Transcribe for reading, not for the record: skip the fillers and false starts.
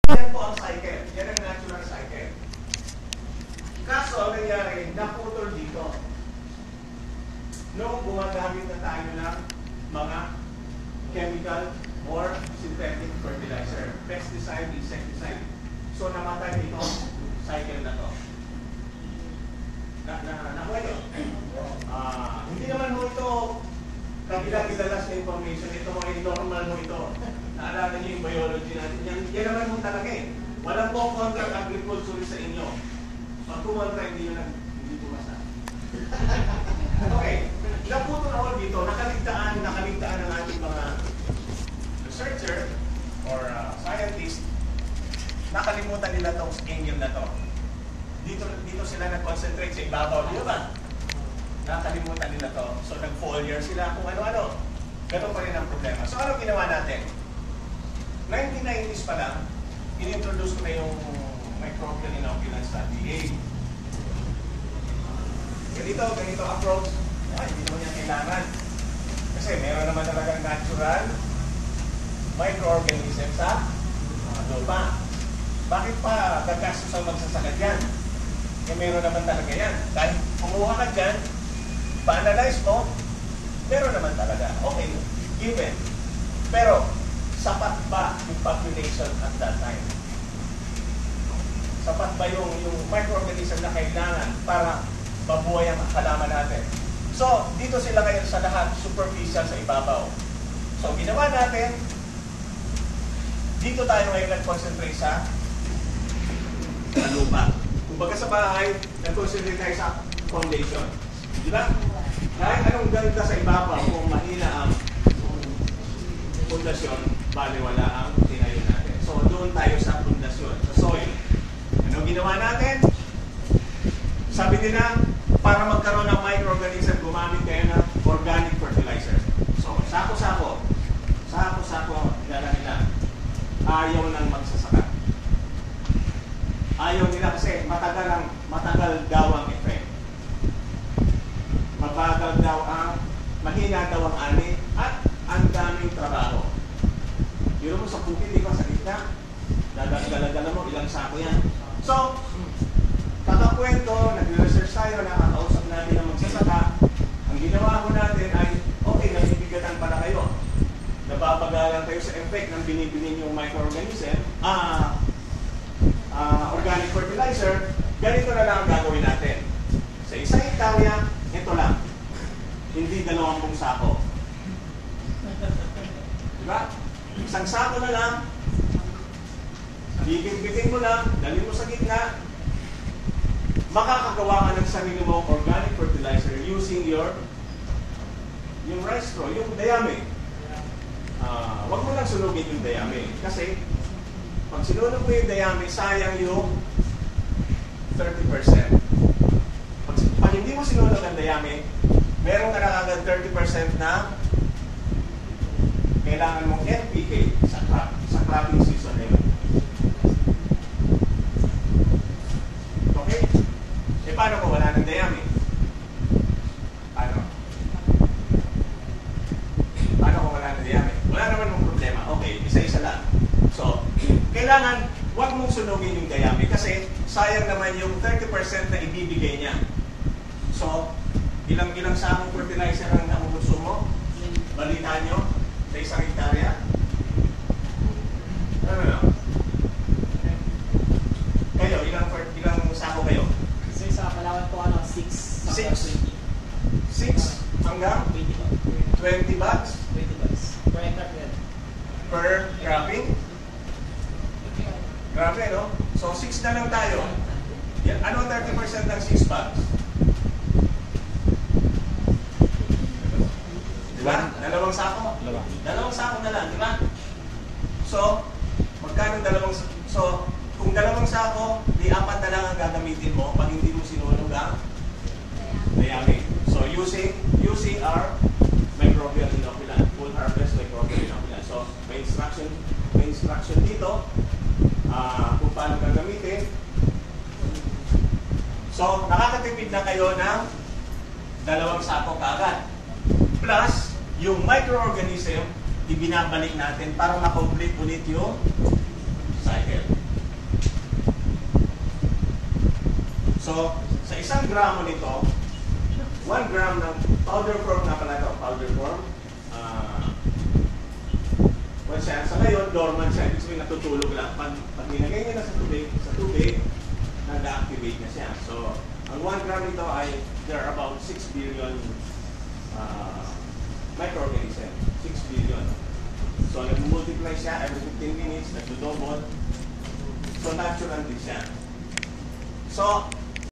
Yan po ang cycle. Yan ang natural cycle. Kaso, ang nangyari, naputol dito. Noong gumagamit na tayo ng mga chemical or synthetic fertilizer, pesticide, insecticide. So, namatay dito, cycle na to. Nakuha nyo? Hindi naman mo ito kabilang-bidalas na information. Ito mo ay normal mo ito. Naalala niyo yung biology natin. Yan naman mo talaga eh. Walang po contract agriculture sa inyo. Pag kumontra, hindi pumasa. Okay. Naputo na ako dito. Nakaligtaan ang ating mga researcher or scientist. Nakalimutan nila itong angle na to. Dito sila nag-concentrate sa ibabaw. Di ba? Nakalimutan nila to. So, nag-foliar sila kung ano-ano. Ganun pa rin ang problema. So, ano ginawa natin? 1990s pa lang, in-introduce ko na yung microbial inoculants sa DA. Ganito approach. Hindi naman yan kailangan. Kasi meron naman talagang natural microorganism sa lupa. Bakit pa gagastos ang magsasakad yan? Meron naman talaga yan. Dahil kumuha ka dyan, pa-analyze mo, meron naman talaga. Okay, given. Pero, sapat ba yung population at that time? Sapat ba yung microorganism na kailangan para mabuhay ang halaman natin? So, dito sila ngayon sa lahat, superficial sa ibabaw. So, ginawa natin, dito tayo ngayon nag-concentrate sa lupa. Kumbaga sa bahay, nag-concentrate tayo sa foundation. Di ba? Kahit anong ganda sa ibabaw, kung mahina ang pundasyon, baliwala ang tinayo natin. So, doon tayo sa pundasyon, sa soil. Ano ginawa natin? Sabi nila, para magkaroon ng microorganism, gumamit kayo ng organic fertilizer. So, sako-sako, nila nila, ayaw nang magsasaka. Ayaw nila kasi matagal daw ang effect. Mabagal daw mahina daw ang ani, at ang daming trabaho. Yun mo sa bukid, di ba, sa gitna, dala-dala mo, ilang sako yan. So, kakakwento, nag-research tayo, nakakausap natin ang magsasaka. Ang ginawa ko natin ay, okay, nabibigatan pala kayo. Nababagalan kayo sa effect ng binibili yung microorganism, organic fertilizer. Ganito na lang ang gagawin natin. Sa isang hektarya, ito lang. Hindi 20 sako. Diba? Isang sako na lang, bigin mo lang, dalhin mo sa gitna, makakagawa ka ng sarili mo organic fertilizer using yung rice straw, yung dayami. Huwag mo lang sunugin yung dayami. Kasi, pag sinunog mo yung dayami, sayang yung 30%. Pag hindi mo sinunog ang dayami, meron ka na kagad 30% na kailangan mong NPK sa cropping season na yun. Okay? Paano kung wala ng dayami? Paano kung wala ng dayami? Wala naman mong problema. Okay, isa-isa lang. So, kailangan huwag mong sunugin yung dayami kasi sayang naman yung 30% na ibibigay niya. So, ilang sakong fertilizer ang nakukonsumo mo? Balita nyo sa isang hektarya? Ano? Kayo, ilang sako kayo? Sa Palawan po, 6 hanggang 20 bags? 20 bags. Per hectare. Per cropping? Grabe, no? So, 6 na lang tayo. Yan, ano 30% ng 6 bags? Diba? Dalawang sako? Dalawang sako na lang, diba? So, magkano kung dalawang sako, di 4 na lang ang gagamitin mo pag hindi mo sinunog ang dayami. So, using our microbial inoculant, full harvest microbial inoculant. So, may instruction dito kung paano gagamitin. So, nakakatipid na kayo ng 2 sako kaagad. Plus, yung microorganism, ibinabalik natin para makomplete ulit yung cycle. So, sa 1 gramo nito, 1 gram ng powder form na pala ito, powder form. Well, siya, sa ngayon, dormant siya. Ibig sabihin, natutulog lang. Pag nilagay niya na sa tubig, nag-activate na siya. So, ang 1 gram nito ay, there are about 6 billion microorganisms. 6 billion. So, nag-multiply siya every 15 minutes, nag-double. So, natural din siya. So,